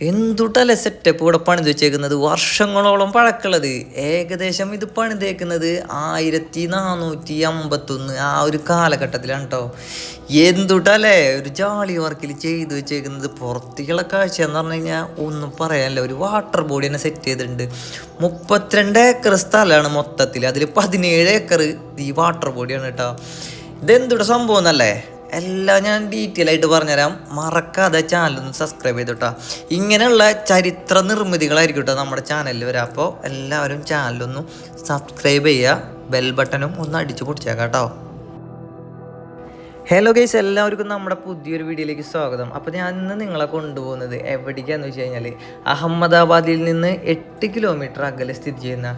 എന്തുട്ടല്ലേ setup ഇവിടെ പണിത് വെച്ചേക്കുന്നത്, വർഷങ്ങളോളം പഴക്കമുള്ളത്. ഏകദേശം ഇത് പണിതേക്കുന്നത് 1451 ആ ഒരു കാലഘട്ടത്തിലാണ് കേട്ടോ. എന്തുട്ടല്ലേ ഒരു ജാളി വർക്കിൽ ചെയ്ത് വെച്ചേക്കുന്നത്. പുറത്തേക്കുള്ള കാഴ്ച എന്ന് പറഞ്ഞു കഴിഞ്ഞാൽ ഒന്നും പറയാനില്ല. ഒരു വാട്ടർ ബോഡി തന്നെ സെറ്റ് ചെയ്തിട്ടുണ്ട്. 32 ഏക്കർ സ്ഥലമാണ് മൊത്തത്തിൽ. അതിൽ 17 ഏക്കർ ഈ വാട്ടർ ബോഡിയാണ് കേട്ടോ. ഇതെന്തുട്ട സംഭവം എന്നല്ലേ, എല്ലാം ഞാൻ ഡീറ്റെയിൽ ആയിട്ട് പറഞ്ഞുതരാം. മറക്കാതെ ചാനലൊന്ന് സബ്സ്ക്രൈബ് ചെയ്തോട്ടോ. ഇങ്ങനെയുള്ള ചരിത്ര നിർമ്മിതികളായിരിക്കും കേട്ടോ നമ്മുടെ ചാനലിൽ വരാം. അപ്പോൾ എല്ലാവരും ചാനലൊന്നും സബ്സ്ക്രൈബ് ചെയ്യുക, ബെൽ ബട്ടണും ഒന്ന് അടിച്ചു പൊടിച്ചേക്കാം കേട്ടോ. ഹലോ ഗൈസ്, എല്ലാവർക്കും നമ്മുടെ പുതിയൊരു വീഡിയോയിലേക്ക് സ്വാഗതം. അപ്പോൾ ഞാൻ ഇന്ന് നിങ്ങളെ കൊണ്ടുപോകുന്നത് എവിടേക്കാന്ന് വെച്ച് കഴിഞ്ഞാൽ അഹമ്മദാബാദിൽ നിന്ന് 8 കിലോമീറ്റർ അകലെ സ്ഥിതി ചെയ്യുന്ന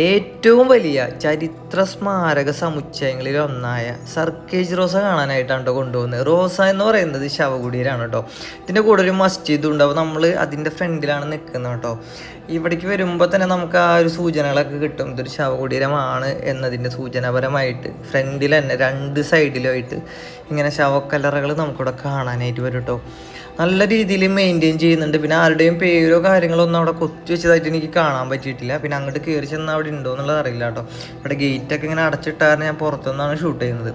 ഏറ്റവും വലിയ ചരിത്ര സ്മാരക സമുച്ചയങ്ങളിൽ ഒന്നായ സർക്കേജ് റോസ കാണാനായിട്ടാണ് കേട്ടോ കൊണ്ടുപോകുന്നത്. റോസ എന്ന് പറയുന്നത് ശവകുടീരാണ് കേട്ടോ. ഇതിൻ്റെ കൂടെ ഒരു മസ്ജിദും ഉണ്ടാവും. നമ്മൾ അതിൻ്റെ ഫ്രണ്ടിലാണ് നിൽക്കുന്നത് കേട്ടോ. ഇവിടേക്ക് വരുമ്പോൾ തന്നെ നമുക്ക് ആ ഒരു സൂചനകളൊക്കെ കിട്ടും. ഇതൊരു ശവകുടീരമാണ് എന്നതിൻ്റെ സൂചനാപരമായിട്ട് ഫ്രണ്ടിൽ തന്നെ 2 സൈഡിലുമായിട്ട് ഇങ്ങനെ ശവക്കല്ലറകൾ നമുക്കിവിടെ കാണാനായിട്ട് വരും കേട്ടോ. നല്ല രീതിയിൽ മെയിൻറ്റെയിൻ ചെയ്യുന്നുണ്ട്. പിന്നെ ആരുടെയും പേരോ കാര്യങ്ങളോ ഒന്നും അവിടെ കൊത്തി വെച്ചതായിട്ട് എനിക്ക് കാണാൻ പറ്റിയിട്ടില്ല. പിന്നെ അങ്ങോട്ട് കയറി ചെന്നാൽ അവിടെ ഉണ്ടോ എന്നുള്ളത് അറിയില്ല കേട്ടോ. ഇവിടെ ഗേറ്റൊക്കെ ഇങ്ങനെ അടച്ചിട്ടായിരുന്നു. ഞാൻ പുറത്തുനിന്നാണ് ഷൂട്ട് ചെയ്യുന്നത്.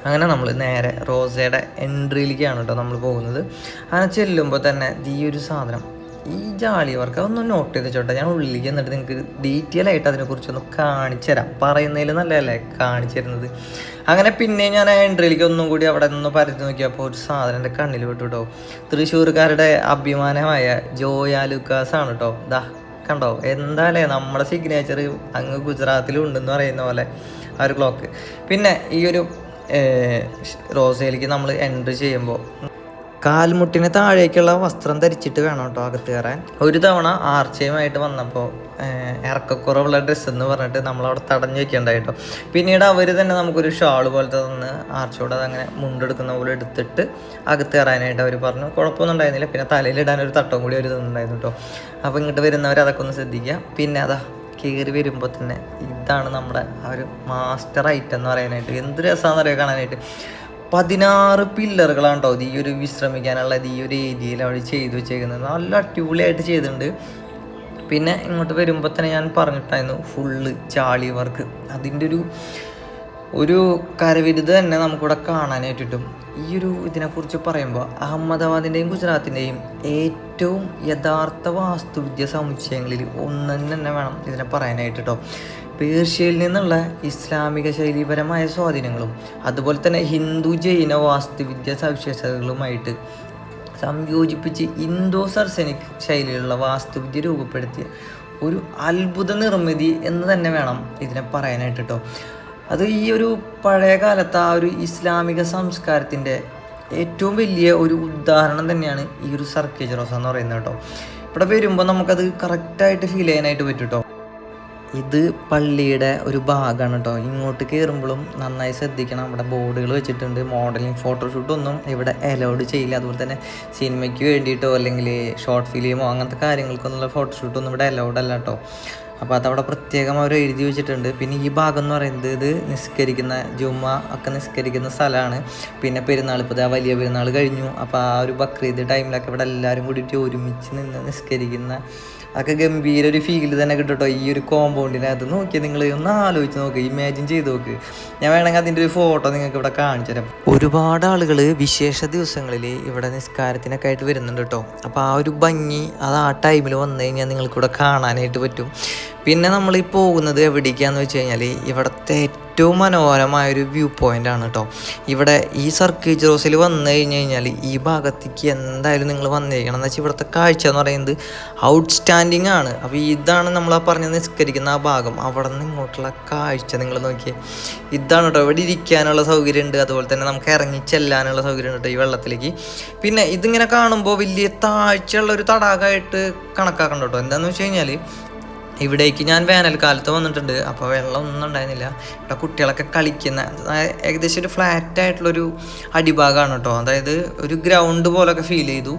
അങ്ങനെ നമ്മൾ നേരെ റോസയുടെ എൻട്രിയിലേക്കാണ് കേട്ടോ നമ്മൾ പോകുന്നത്. അങ്ങനെ ചെല്ലുമ്പോൾ തന്നെ ഈ ഒരു സാധനം, ഈ ജാളി വർക്ക് അതൊന്നും നോട്ട് ചെയ്ത് ചോട്ടെ. ഞാൻ ഉള്ളിലേക്ക് എന്നിട്ട് നിങ്ങൾക്ക് ഡീറ്റെയിൽ ആയിട്ട് അതിനെക്കുറിച്ചൊന്ന് കാണിച്ചു തരാം. പറയുന്നതിൽ നല്ലതല്ലേ കാണിച്ചു തരുന്നത്. അങ്ങനെ പിന്നെ ഞാൻ ആ എൻട്രിയിലേക്ക് ഒന്നും കൂടി അവിടെ നിന്ന് പരത്തി നോക്കിയപ്പോൾ ഒരു സാധനം എൻ്റെ കണ്ണിൽ വിട്ടു കേട്ടോ. തൃശ്ശൂർക്കാരുടെ അഭിമാനമായ ജോയ ലൂക്കാസ് ആണ് കേട്ടോ. ദാ കണ്ടോ, എന്താല്ലേ നമ്മുടെ സിഗ്നേച്ചർ അങ്ങ് ഗുജറാത്തിലും ഉണ്ടെന്ന് പറയുന്ന പോലെ ആ ഒരു ക്ലോക്ക്. പിന്നെ ഈ ഒരു റോസയിലേക്ക് നമ്മൾ എൻട്രി ചെയ്യുമ്പോൾ കാൽമുട്ടിന് താഴേക്കുള്ള വസ്ത്രം ധരിച്ചിട്ട് വേണം കേട്ടോ അകത്ത് കയറാൻ. ഒരു തവണ ആർച്ചയുമായിട്ട് വന്നപ്പോൾ ഇറക്കക്കുറവുള്ള ഡ്രസ്സ് എന്ന് പറഞ്ഞിട്ട് നമ്മളവിടെ തടഞ്ഞു വെക്കേണ്ടായിട്ടോ. പിന്നീട് അവർ തന്നെ നമുക്കൊരു ഷാൾ പോലത്തെ തന്ന് ആർച്ചയോട് അതങ്ങനെ മുണ്ടെടുക്കുന്ന പോലെ എടുത്തിട്ട് അകത്ത് കയറാനായിട്ട് അവർ പറഞ്ഞു. കുഴപ്പമൊന്നും ഉണ്ടായിരുന്നില്ല. പിന്നെ തലയിലിടാനൊരു തട്ടവും കൂടി അവർ തന്നിട്ടുണ്ടായിരുന്നു കേട്ടോ. അപ്പോൾ ഇങ്ങോട്ട് വരുന്നവർ അതൊക്കെ ഒന്ന് ശ്രദ്ധിക്കുക. പിന്നെ അതാ കയറി വരുമ്പോൾ തന്നെ ഇതാണ് നമ്മുടെ ആ ഒരു മാസ്റ്റർ ഐറ്റം എന്ന് പറയാനായിട്ട്. എന്ത് രസമാണെന്ന് അറിയാം കാണാനായിട്ട്. 16 പില്ലറുകളാണ് കേട്ടോ ഈ ഒരു വിശ്രമിക്കാനുള്ള ഈ ഒരു ഏരിയയിൽ അവർ ചെയ്തു വെച്ചേക്കുന്നത്. നല്ല അടിപൊളിയായിട്ട് ചെയ്തിട്ടുണ്ട്. പിന്നെ ഇങ്ങോട്ട് വരുമ്പോൾ തന്നെ ഞാൻ പറഞ്ഞിട്ടായിരുന്നു ഫുള്ള് ചാളി വർക്ക്. അതിൻ്റെ ഒരു കരവിരുത് തന്നെ നമുക്കിവിടെ കാണാനായിട്ട് കിട്ടും. ഈ ഒരു ഇതിനെക്കുറിച്ച് പറയുമ്പോൾ അഹമ്മദാബാദിൻ്റെയും ഗുജറാത്തിൻ്റെയും ഏറ്റവും യഥാർത്ഥ വാസ്തുവിദ്യ സമുച്ചയങ്ങളിൽ ഒന്ന് തന്നെ വേണം ഇതിനെ പറയാനായിട്ട് കേട്ടോ. പേർഷ്യയിൽ നിന്നുള്ള ഇസ്ലാമിക ശൈലീപരമായ സ്വാധീനങ്ങളും അതുപോലെ തന്നെ ഹിന്ദു ജൈന വാസ്തുവിദ്യ സവിശേഷതകളുമായിട്ട് സംയോജിപ്പിച്ച് ഇന്തോ സർസനിക് ശൈലിയിലുള്ള വാസ്തുവിദ്യ രൂപപ്പെടുത്തിയ ഒരു അത്ഭുത നിർമ്മിതി എന്ന് തന്നെ വേണം ഇതിനെ പറയാനായിട്ട് കേട്ടോ. അത് ഈ ഒരു പഴയ കാലത്ത് ആ ഒരു ഇസ്ലാമിക സംസ്കാരത്തിൻ്റെ ഏറ്റവും വലിയ ഒരു ഉദാഹരണം തന്നെയാണ് ഈ ഒരു സർക്കേജ് റോസ എന്ന് പറയുന്നത് കേട്ടോ. ഇവിടെ വരുമ്പോൾ നമുക്കത് കറക്റ്റായിട്ട് ഫീൽ ചെയ്യാനായിട്ട് പറ്റും കേട്ടോ. ഇത് പള്ളിയുടെ ഒരു ഭാഗമാണ് കേട്ടോ. ഇങ്ങോട്ട് കയറുമ്പോഴും നന്നായി ശ്രദ്ധിക്കണം. ഇവിടെ ബോർഡുകൾ വെച്ചിട്ടുണ്ട്. മോഡലിംഗ് ഫോട്ടോഷൂട്ടൊന്നും ഇവിടെ അലൗഡ് ചെയ്യില്ല. അതുപോലെ തന്നെ സിനിമയ്ക്ക് വേണ്ടിയിട്ടോ അല്ലെങ്കിൽ ഷോർട്ട് ഫിലിമോ അങ്ങനത്തെ കാര്യങ്ങൾക്കൊന്നുള്ള ഫോട്ടോഷൂട്ടൊന്നും ഇവിടെ അലൗഡ് അല്ല കേട്ടോ. അപ്പോൾ അതവിടെ പ്രത്യേകം അവർ എഴുതി വെച്ചിട്ടുണ്ട്. പിന്നെ ഈ ഭാഗം എന്ന് പറയുന്നത് ഇത് നിസ്കരിക്കുന്ന ജുമ ഒക്കെ നിസ്കരിക്കുന്ന സ്ഥലമാണ്. പിന്നെ പെരുന്നാൾ, ഇപ്പോൾ ആ വലിയ പെരുന്നാൾ കഴിഞ്ഞു. അപ്പോൾ ആ ഒരു ബക്രീദ് ടൈമിലൊക്കെ ഇവിടെ എല്ലാവരും കൂടിയിട്ട് ഒരുമിച്ച് നിന്ന് നിസ്കരിക്കുന്ന ഒക്കെ ഗംഭീര ഒരു ഫീൽ തന്നെ കിട്ടും കേട്ടോ. ഈ ഒരു കോമ്പൗണ്ടിനകത്ത് നോക്കിയാൽ നിങ്ങൾ ഒന്ന് ആലോചിച്ച് നോക്ക്, ഇമാജിൻ ചെയ്ത് നോക്ക്. ഞാൻ വേണമെങ്കിൽ അതിൻ്റെ ഒരു ഫോട്ടോ നിങ്ങൾക്ക് ഇവിടെ കാണിച്ചു തരാം. ഒരുപാട് ആളുകൾ വിശേഷ ദിവസങ്ങളിൽ ഇവിടെ നിസ്കാരത്തിനൊക്കെ ആയിട്ട് വരുന്നുണ്ട് കേട്ടോ. അപ്പോൾ ആ ഒരു ഭംഗി അത് ആ ടൈമിൽ വന്നു കഴിഞ്ഞാൽ നിങ്ങൾക്കിവിടെ കാണാനായിട്ട് പറ്റും. പിന്നെ നമ്മൾ ഈ പോകുന്നത് എവിടേക്കാന്ന് വെച്ച് കഴിഞ്ഞാൽ ഇവിടുത്തെ ഏറ്റവും മനോഹരമായൊരു വ്യൂ പോയിൻ്റ് ആണ് കേട്ടോ. ഇവിടെ ഈ സർക്കേജ് റോസിൽ വന്നു കഴിഞ്ഞാൽ ഈ ഭാഗത്തേക്ക് എന്തായാലും നിങ്ങൾ വന്നിരിക്കണം. എന്ന് വെച്ചാൽ ഇവിടുത്തെ കാഴ്ച എന്ന് പറയുന്നത് ഔട്ട്സ്റ്റാൻഡിങ് ആണ്. അപ്പോൾ ഇതാണ് നമ്മൾ ആ പറഞ്ഞ് നിസ്കരിക്കുന്ന ആ ഭാഗം. അവിടെ നിന്ന് ഇങ്ങോട്ടുള്ള കാഴ്ച നിങ്ങൾ നോക്കിയേ. ഇതാണ് കേട്ടോ. ഇവിടെ ഇരിക്കാനുള്ള സൗകര്യമുണ്ട്. അതുപോലെ തന്നെ നമുക്ക് ഇറങ്ങി ചെല്ലാനുള്ള സൗകര്യം കേട്ടോ ഈ വെള്ളത്തിലേക്ക്. പിന്നെ ഇതിങ്ങനെ കാണുമ്പോൾ വലിയ താഴ്ചയുള്ള ഒരു തടാകമായിട്ട് കണക്കാക്കണം കേട്ടോ. എന്താണെന്ന് വെച്ച് കഴിഞ്ഞാൽ ഇവിടേക്ക് ഞാൻ വേനൽക്കാലത്ത് വന്നിട്ടുണ്ട്. അപ്പോൾ വെള്ളം ഒന്നും ഉണ്ടായിരുന്നില്ല. ഇവിടെ കുട്ടികളൊക്കെ കളിക്കുന്ന ഏകദേശം ഒരു ഫ്ലാറ്റായിട്ടുള്ളൊരു അടിഭാഗമാണ് കേട്ടോ. അതായത് ഒരു ഗ്രൗണ്ട് പോലൊക്കെ ഫീൽ ചെയ്തു.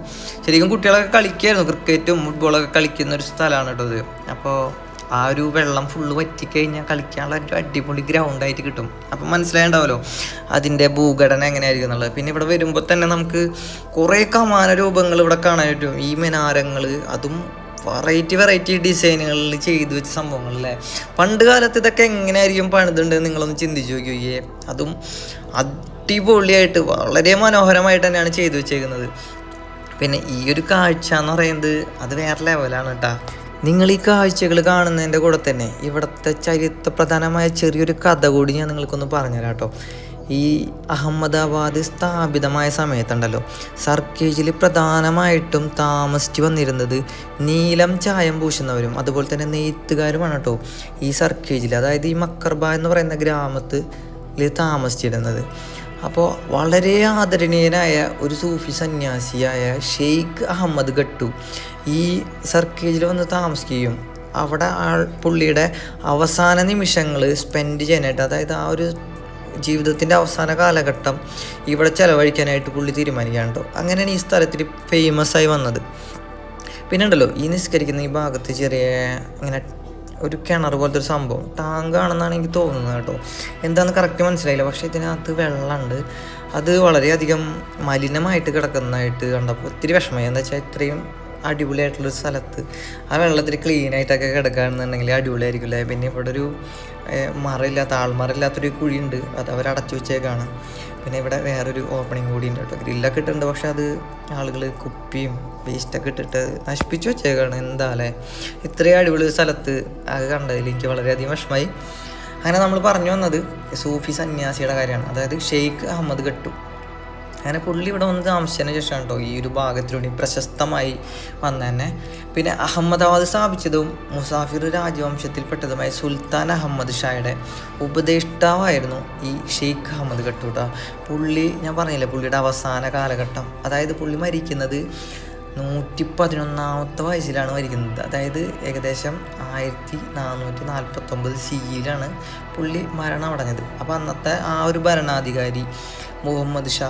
ശരിക്കും കുട്ടികളൊക്കെ കളിക്കുമായിരുന്നു. ക്രിക്കറ്റും ഫുട്ബോളൊക്കെ കളിക്കുന്ന ഒരു സ്ഥലമാണ് കേട്ടോ ഇത്. അപ്പോൾ ആ ഒരു വെള്ളം ഫുള്ള് വറ്റിക്കഴിഞ്ഞാൽ കളിക്കാനുള്ള ഒരു അടിപൊളി ഗ്രൗണ്ടായിട്ട് കിട്ടും. അപ്പം മനസ്സിലായിട്ടുണ്ടാവല്ലോ അതിൻ്റെ ഭൂഘടന എങ്ങനെയായിരിക്കും എന്നുള്ളത്. പിന്നെ ഇവിടെ വരുമ്പോൾ തന്നെ നമുക്ക് കുറേ കമാന രൂപങ്ങൾ ഇവിടെ കാണാൻ പറ്റും. ഈ മിനാരങ്ങൾ അതും വെറൈറ്റി ഡിസൈനുകളിൽ ചെയ്തു വെച്ച സംഭവങ്ങളല്ലേ. പണ്ട് കാലത്ത് ഇതൊക്കെ എങ്ങനെയായിരിക്കും പണിതുണ്ട് നിങ്ങളൊന്ന് ചിന്തിച്ച് നോക്കിയേ. അതും അടിപൊളിയായിട്ട് വളരെ മനോഹരമായിട്ട് തന്നെയാണ് ചെയ്തു വെച്ചേക്കുന്നത്. പിന്നെ ഈ ഒരു കാഴ്ച എന്ന് പറയുന്നത് അത് വേറെ ലെവലാണ് കേട്ടോ. നിങ്ങൾ ഈ കാഴ്ചകൾ കാണുന്നതിൻ്റെ കൂടെ തന്നെ ഇവിടുത്തെ ചരിത്രപ്രധാനമായ ചെറിയൊരു കഥ കൂടി ഞാൻ നിങ്ങൾക്കൊന്ന് പറഞ്ഞുതരാം കേട്ടോ. ഈ അഹമ്മദാബാദ് സ്ഥാപിതമായ സമയത്തുണ്ടല്ലോ, സർക്കേജിൽ പ്രധാനമായിട്ടും താമസിച്ചു വന്നിരുന്നത് നീലം ചായം പൂശുന്നവരും അതുപോലെ തന്നെ നെയ്ത്തുകാരുമാണ് കേട്ടോ ഈ സർക്കേജിൽ, അതായത് ഈ മക്കർബ എന്ന് പറയുന്ന ഗ്രാമത്തിൽ താമസിച്ചിരുന്നത്. അപ്പോൾ വളരെ ആദരണീയനായ ഒരു സൂഫി സന്യാസിയായ ഷെയ്ഖ് അഹമ്മദ് ഗട്ടു ഈ സർക്കേജിൽ വന്ന് താമസിക്കുകയും അവിടെ പുള്ളിയുടെ അവസാന നിമിഷങ്ങൾ സ്പെൻഡ് ചെയ്യാനായിട്ട്, അതായത് ആ ഒരു ജീവിതത്തിൻ്റെ അവസാന കാലഘട്ടം ഇവിടെ ചിലവഴിക്കാനായിട്ട് പുള്ളി തീരുമാനിക്കുകയാണ്. അങ്ങനെയാണ് ഈ സ്ഥലത്തിൽ ഫേമസ് ആയി വന്നത്. പിന്നെ ഉണ്ടല്ലോ ഈ നിസ്കരിക്കുന്ന ഈ ഭാഗത്ത് ചെറിയ ഇങ്ങനെ ഒരു കിണർ പോലത്തെ ഒരു സംഭവം ടാങ്കാണെന്നാണ് എനിക്ക് തോന്നുന്നത് കേട്ടോ. എന്താണെന്ന് കറക്റ്റ് മനസ്സിലായില്ല. പക്ഷേ ഇതിനകത്ത് വെള്ളമുണ്ട്. അത് വളരെയധികം മലിനമായിട്ട് കിടക്കുന്നതായിട്ട് കണ്ടപ്പോൾ ഒത്തിരി വിഷമമായി. എന്താ വെച്ചാൽ ഇത്രയും അടിപൊളിയായിട്ടുള്ളൊരു സ്ഥലത്ത് ആ വെള്ളത്തിൽ ക്ലീനായിട്ടൊക്കെ കിടക്കുകയാണെന്നുണ്ടെങ്കിൽ അടിപൊളിയായിരിക്കില്ലേ. പിന്നെ ഇവിടെ ഒരു ആൾമറയില്ലാത്തൊരു കുഴിയുണ്ട്, അത് അവരടച്ചു വെച്ചേക്കാണ്. പിന്നെ ഇവിടെ വേറൊരു ഓപ്പണിങ് കൂടി ഉണ്ട് കേട്ടോ. ഗ്രില്ലൊക്കെ ഇട്ടിട്ടുണ്ട്, പക്ഷെ അത് ആളുകൾ കുപ്പിയും വേസ്റ്റൊക്കെ ഇട്ടിട്ട് നശിപ്പിച്ച് വെച്ചേക്കാണ്. എന്താ അല്ലേ, ഇത്രയും അടിപൊളി സ്ഥലത്ത് അത് കണ്ടതിൽ എനിക്ക് വളരെയധികം വിഷമമായി. അങ്ങനെ നമ്മൾ പറഞ്ഞു വന്നത് സൂഫി സന്യാസിയുടെ കാര്യമാണ്, അതായത് ഷെയ്ഖ് അഹമ്മദ് ഗട്ടു. അങ്ങനെ പുള്ളി ഇവിടെ വന്ന് താമസിച്ചതിന് ശേഷമാണ് കേട്ടോ ഈ ഒരു ഭാഗത്തിലൂടെ പ്രശസ്തമായി വന്ന തന്നെ. പിന്നെ അഹമ്മദാബാദ് സ്ഥാപിച്ചതും മുസാഫിർ രാജവംശത്തിൽപ്പെട്ടതുമായ സുൽത്താൻ അഹമ്മദ് ഷായുടെ ഉപദേഷ്ടാവായിരുന്നു ഈ ഷെയ്ഖ് അഹമ്മദ് ഗട്ടു കേട്ടോ. പുള്ളി ഞാൻ പറഞ്ഞില്ലേ പുള്ളിയുടെ അവസാന കാലഘട്ടം, അതായത് പുള്ളി മരിക്കുന്നത് 111ാമത്തെ വയസ്സിലാണ് മരിക്കുന്നത്. അതായത് ഏകദേശം 1449 CE പുള്ളി മരണം അടഞ്ഞത്. അപ്പോൾ അന്നത്തെ ആ ഒരു ഭരണാധികാരി മുഹമ്മദ് ഷാ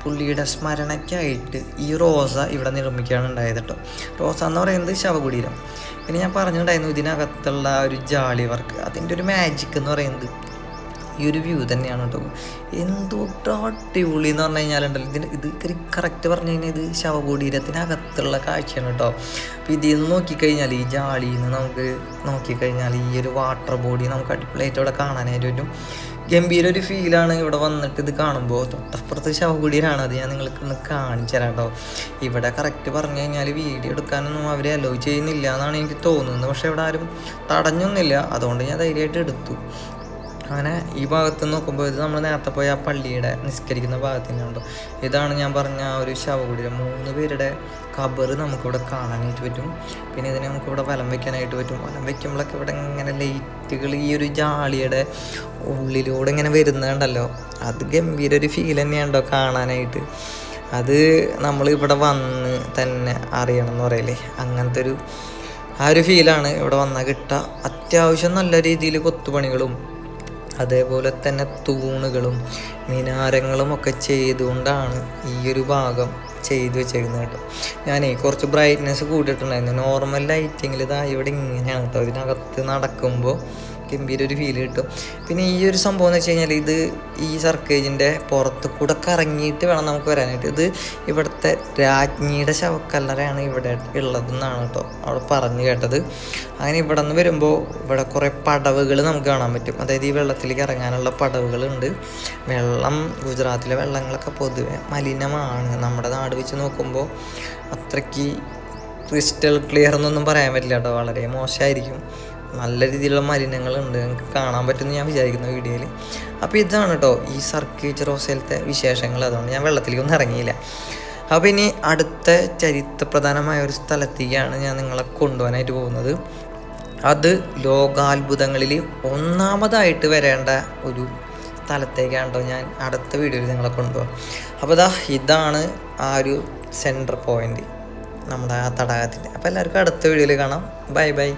പുള്ളിയുടെ സ്മരണയ്ക്കായിട്ട് ഈ റോസ ഇവിടെ നിർമ്മിക്കുകയാണ് ഉണ്ടായത് കേട്ടോ. റോസ എന്ന് പറയുന്നത് ശവകുടീരം. പിന്നെ ഞാൻ പറഞ്ഞിട്ടുണ്ടായിരുന്നു ഇതിനകത്തുള്ള ഒരു ജാളി വർക്ക്, അതിൻ്റെ ഒരു മാജിക് എന്ന് പറയുന്നത് ഈ ഒരു വ്യൂ തന്നെയാണ് കേട്ടോ. എന്തോട്ടോ അടിപൊളി എന്ന് പറഞ്ഞു കഴിഞ്ഞാലുണ്ടല്ലോ, ഇത് കറക്റ്റ് പറഞ്ഞു കഴിഞ്ഞാൽ ഇത് ശവകുടീരത്തിനകത്തുള്ള കാഴ്ചയാണ് കേട്ടോ. അപ്പോൾ ഇതിൽ നിന്ന് നോക്കിക്കഴിഞ്ഞാൽ ഈ ജാളിയിൽ നിന്ന് നമുക്ക് നോക്കിക്കഴിഞ്ഞാൽ ഈ ഒരു വാട്ടർ ബോഡി നമുക്ക് അടിപൊളിയായിട്ട് ഇവിടെ കാണാനായിട്ട് പറ്റും. ഗംഭീര ഒരു ഫീലാണ് ഇവിടെ വന്നിട്ട് ഇത് കാണുമ്പോൾ. തൊട്ടപ്പുറത്ത് ശവകുടീരാണ്, അത് ഞാൻ നിങ്ങൾക്ക് ഒന്ന് കാണിച്ചു തരാം കേട്ടോ. ഇവിടെ കറക്റ്റ് പറഞ്ഞു കഴിഞ്ഞാൽ വീഡിയോ എടുക്കാനൊന്നും അവർ അലോ ചെയ്യുന്നില്ല എന്നാണ് എനിക്ക് തോന്നുന്നത്. പക്ഷേ ഇവിടെ ആരും തടഞ്ഞൊന്നുമില്ല, അതുകൊണ്ട് ഞാൻ ധൈര്യമായിട്ട് എടുത്തു. അങ്ങനെ ഈ ഭാഗത്ത് നോക്കുമ്പോൾ ഇത് നമ്മൾ നേരത്തെ പോയി ആ പള്ളിയുടെ നിസ്കരിക്കുന്ന ഭാഗത്ത് തന്നെയുണ്ടോ. ഇതാണ് ഞാൻ പറഞ്ഞ ആ ഒരു ശവകുടീരം. 3 പേരുടെ ഖബർ നമുക്കിവിടെ കാണാനായിട്ട് പറ്റും. പിന്നെ ഇതിനെ നമുക്കിവിടെ വലം വയ്ക്കാനായിട്ട് പറ്റും. വലം വയ്ക്കുമ്പോഴൊക്കെ ഇവിടെ ഇങ്ങനെ ലൈറ്റുകൾ ഈ ഒരു ജാളിയുടെ ഉള്ളിലൂടെ ഇങ്ങനെ വരുന്നുണ്ടല്ലോ, അത് ഗംഭീര ഒരു ഫീൽ തന്നെയാണല്ലോ കാണാനായിട്ട്. അത് നമ്മൾ ഇവിടെ വന്ന് തന്നെ അറിയണം എന്ന് പറയില്ലേ, അങ്ങനത്തെ ആ ഒരു ഫീലാണ് ഇവിടെ വന്നാൽ കിട്ടുക. അത്യാവശ്യം നല്ല രീതിയിൽ കൊത്തുപണികളും അതേപോലെ തന്നെ തൂണുകളും മിനാരങ്ങളും ഒക്കെ ചെയ്തുകൊണ്ടാണ് ഈ ഒരു ഭാഗം ചെയ്തു വെച്ചേക്കുന്നത് കേട്ടോ. ഞാനേ കുറച്ച് ബ്രൈറ്റ്നെസ് കൂട്ടിയിട്ടുണ്ടായിരുന്നു. നോർമൽ ലൈറ്റിങ്ങിൽ ഇതാ ഇവിടെ ഇങ്ങനെയാണ് കേട്ടോ. ഇതിനകത്ത് നടക്കുമ്പോൾ ഗംഭീര ഒരു ഫീൽ കിട്ടും. പിന്നെ ഈ ഒരു സംഭവം എന്ന് വെച്ച് കഴിഞ്ഞാൽ ഇത് ഈ സർക്കേജിൻ്റെ പുറത്ത് കൂടെ കറങ്ങിയിട്ട് വേണം നമുക്ക് വരാനായിട്ട്. ഇത് ഇവിടുത്തെ രാജ്ഞിയുടെ ശവക്കല്ലറയാണ് ഇവിടെ ഉള്ളതെന്നാണ് കേട്ടോ അവിടെ പറഞ്ഞു കേട്ടത്. അങ്ങനെ ഇവിടെ നിന്ന് വരുമ്പോൾ ഇവിടെ കുറേ പടവുകൾ നമുക്ക് കാണാൻ പറ്റും. അതായത് ഈ വെള്ളത്തിലേക്ക് ഇറങ്ങാനുള്ള പടവുകളുണ്ട്. വെള്ളം ഗുജറാത്തിലെ വെള്ളങ്ങളൊക്കെ പൊതുവെ മലിനമാണ്. നമ്മുടെ നാട് വെച്ച് നോക്കുമ്പോൾ അത്രയ്ക്ക് ക്രിസ്റ്റൽ ക്ലിയർ എന്നൊന്നും പറയാൻ പറ്റില്ല കേട്ടോ, വളരെ മോശമായിരിക്കും. നല്ല രീതിയിലുള്ള മലിനങ്ങളുണ്ട്, നിങ്ങൾക്ക് കാണാൻ പറ്റുമെന്ന് ഞാൻ വിചാരിക്കുന്ന വീഡിയോയിൽ. അപ്പോൾ ഇതാണ് കേട്ടോ ഈ സർക്കേജ് റോസയിലത്തെ വിശേഷങ്ങൾ. അതുകൊണ്ട് ഞാൻ വെള്ളത്തിലേക്കൊന്നും ഇറങ്ങിയില്ല. അപ്പോൾ ഇനി അടുത്ത ചരിത്രപ്രധാനമായ ഒരു സ്ഥലത്തേക്കാണ് ഞാൻ നിങ്ങളെ കൊണ്ടുപോകാനായിട്ട് പോകുന്നത്. അത് ലോകാത്ഭുതങ്ങളിൽ ഒന്നാമതായിട്ട് വരേണ്ട ഒരു സ്ഥലത്തേക്കാണ് കേട്ടോ ഞാൻ അടുത്ത വീഡിയോയിൽ നിങ്ങളെ കൊണ്ടുപോകാം. അപ്പോൾ ഇതാണ് ആ ഒരു സെൻറ്റർ പോയിൻ്റ് നമ്മുടെ ആ തടാകത്തിൻ്റെ. അപ്പോൾ എല്ലാവർക്കും അടുത്ത വീഡിയോയിൽ കാണാം. Bye bye.